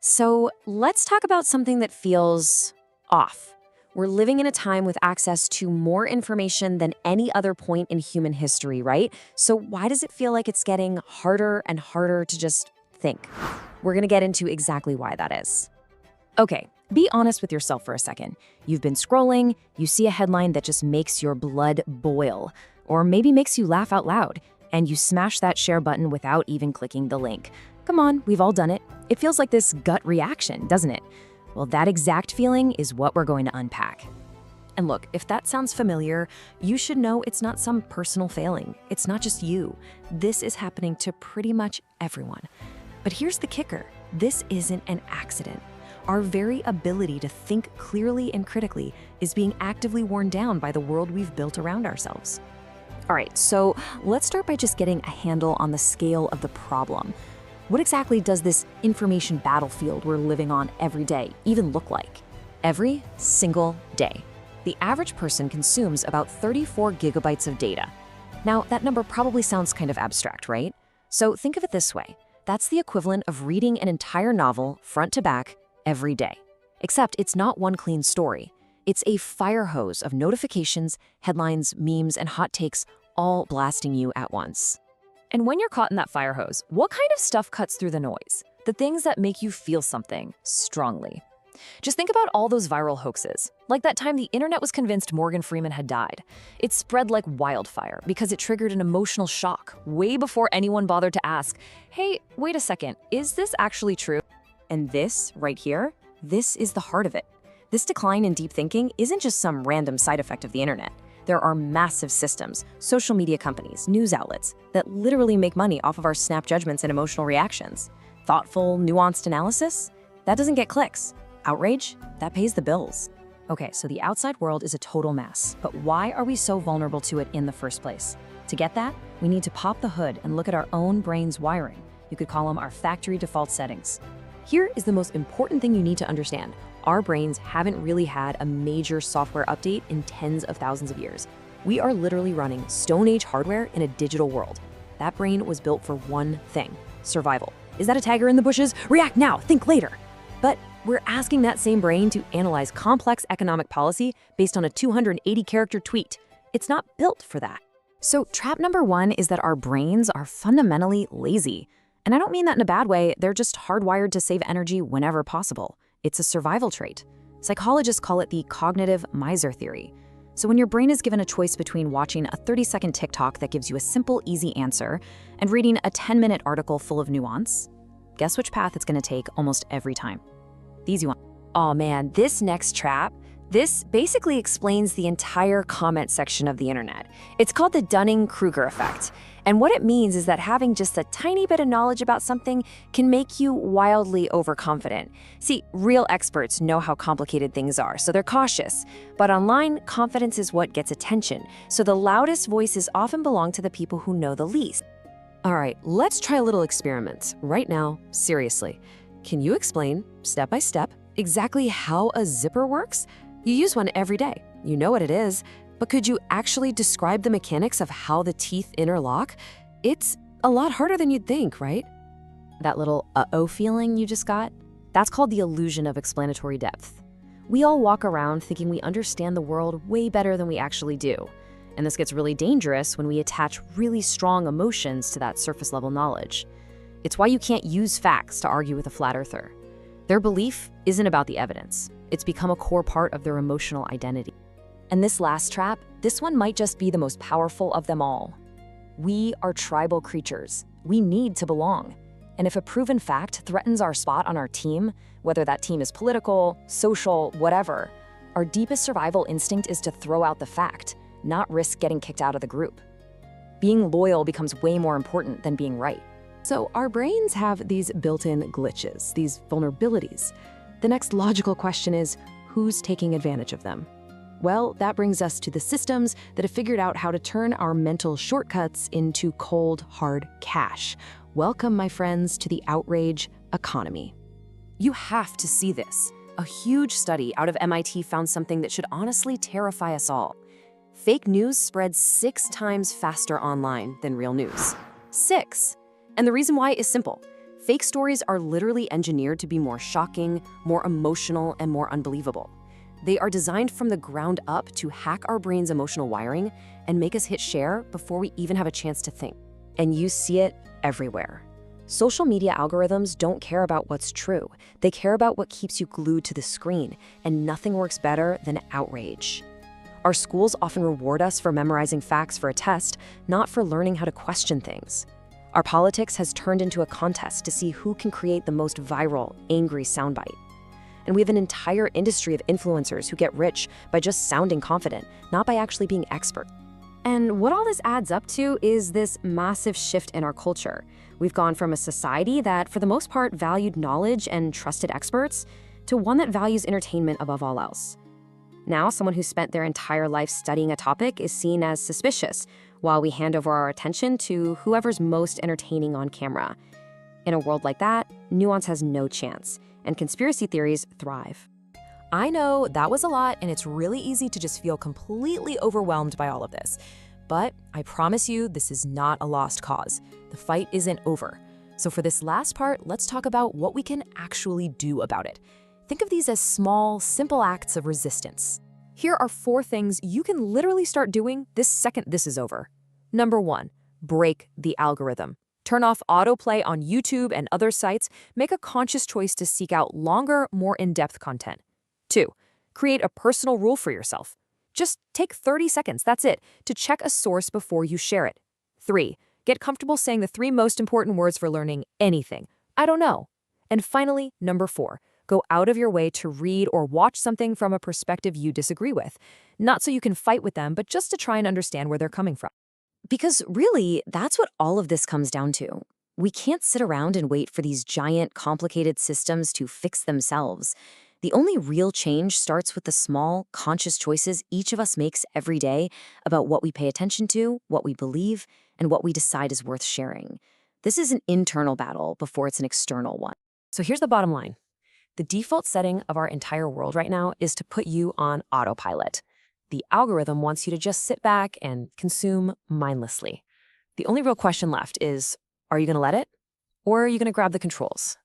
So let's talk about something that feels off. We're living in a time with access to more information than any other point in human history, right? So why does it feel like it's getting harder and harder to just think? We're going to get into exactly why that is. Okay, be honest with yourself for a second. You've been scrolling, you see a headline that just makes your blood boil, or maybe makes you laugh out loud, and you smash that share button without even clicking the link. Come on, we've all done it. It feels like this gut reaction, doesn't it? Well, that exact feeling is what we're going to unpack. And look, if that sounds familiar, you should know it's not some personal failing. It's not just you. This is happening to pretty much everyone. But here's the kicker. This isn't an accident. Our very ability to think clearly and critically is being actively worn down by the world we've built around ourselves. All right, so let's start by just getting a handle on the scale of the problem. What exactly does this information battlefield we're living on every day even look like? Every single day, the average person consumes about 34 gigabytes of data. Now, that number probably sounds kind of abstract, right? So think of it this way. That's the equivalent of reading an entire novel front to back every day. Except it's not one clean story. It's a fire hose of notifications, headlines, memes, and hot takes all blasting you at once. And when you're caught in that fire hose, what kind of stuff cuts through the noise? The things that make you feel something strongly. Just think about all those viral hoaxes. Like that time the internet was convinced Morgan Freeman had died. It spread like wildfire because it triggered an emotional shock way before anyone bothered to ask, hey, wait a second, is this actually true? And this right here, this is the heart of it. This decline in deep thinking isn't just some random side effect of the internet. There are massive systems, social media companies, news outlets that literally make money off of our snap judgments and emotional reactions. Thoughtful, nuanced analysis? That doesn't get clicks. Outrage? That pays the bills. Okay, so the outside world is a total mess, but why are we so vulnerable to it in the first place? To get that, we need to pop the hood and look at our own brain's wiring. You could call them our factory default settings. Here is the most important thing you need to understand. Our brains haven't really had a major software update in tens of thousands of years. We are literally running Stone Age hardware in a digital world. That brain was built for one thing: survival. Is that a tiger in the bushes? React now, think later. But we're asking that same brain to analyze complex economic policy based on a 280-character tweet. It's not built for that. So trap number one is that our brains are fundamentally lazy. And I don't mean that in a bad way, they're just hardwired to save energy whenever possible. It's a survival trait. Psychologists call it the cognitive miser theory. So when your brain is given a choice between watching a 30-second TikTok that gives you a simple, easy answer and reading a 10-minute article full of nuance, guess which path it's going to take almost every time? The easy one. Oh man, this next trap, this basically explains the entire comment section of the internet. It's called the Dunning-Kruger effect. And what it means is that having just a tiny bit of knowledge about something can make you wildly overconfident. See, real experts know how complicated things are, so they're cautious. But online, confidence is what gets attention. So the loudest voices often belong to the people who know the least. All right, let's try a little experiment. Right now, seriously. Can you explain, step by step, exactly how a zipper works? You use one every day. You know what it is. But could you actually describe the mechanics of how the teeth interlock? It's a lot harder than you'd think, right? That little uh-oh feeling you just got? That's called the illusion of explanatory depth. We all walk around thinking we understand the world way better than we actually do. And this gets really dangerous when we attach really strong emotions to that surface-level knowledge. It's why you can't use facts to argue with a flat earther. Their belief isn't about the evidence. It's become a core part of their emotional identity. And this last trap, this one might just be the most powerful of them all. We are tribal creatures. We need to belong. And if a proven fact threatens our spot on our team, whether that team is political, social, whatever, our deepest survival instinct is to throw out the fact, not risk getting kicked out of the group. Being loyal becomes way more important than being right. So our brains have these built-in glitches, these vulnerabilities. The next logical question is, who's taking advantage of them? Well, that brings us to the systems that have figured out how to turn our mental shortcuts into cold, hard cash. Welcome, my friends, to the outrage economy. You have to see this. A huge study out of MIT found something that should honestly terrify us all. Fake news spreads 6 times faster online than real news. 6. And the reason why is simple. Fake stories are literally engineered to be more shocking, more emotional, and more unbelievable. They are designed from the ground up to hack our brain's emotional wiring and make us hit share before we even have a chance to think. And you see it everywhere. Social media algorithms don't care about what's true. They care about what keeps you glued to the screen, and nothing works better than outrage. Our schools often reward us for memorizing facts for a test, not for learning how to question things. Our politics has turned into a contest to see who can create the most viral, angry soundbite. And we have an entire industry of influencers who get rich by just sounding confident, not by actually being expert. And what all this adds up to is this massive shift in our culture. We've gone from a society that, for the most part, valued knowledge and trusted experts to one that values entertainment above all else. Now, someone who spent their entire life studying a topic is seen as suspicious, while we hand over our attention to whoever's most entertaining on camera. In a world like that, nuance has no chance, and conspiracy theories thrive. I know that was a lot, and it's really easy to just feel completely overwhelmed by all of this. But I promise you, this is not a lost cause. The fight isn't over. So for this last part, let's talk about what we can actually do about it. Think of these as small, simple acts of resistance. Here are 4 things you can literally start doing this second this is over. Number 1, break the algorithm. Turn off autoplay on YouTube and other sites. Make a conscious choice to seek out longer, more in-depth content. 2, create a personal rule for yourself. Just take 30 seconds, that's it, to check a source before you share it. 3, get comfortable saying the 3 most important words for learning anything. I don't know. And finally, number 4, go out of your way to read or watch something from a perspective you disagree with. Not so you can fight with them, but just to try and understand where they're coming from. Because really, that's what all of this comes down to. We can't sit around and wait for these giant, complicated systems to fix themselves. The only real change starts with the small, conscious choices each of us makes every day about what we pay attention to, what we believe, and what we decide is worth sharing. This is an internal battle before it's an external one. So here's the bottom line. The default setting of our entire world right now is to put you on autopilot. The algorithm wants you to just sit back and consume mindlessly. The only real question left is, are you going to let it? Or are you going to grab the controls?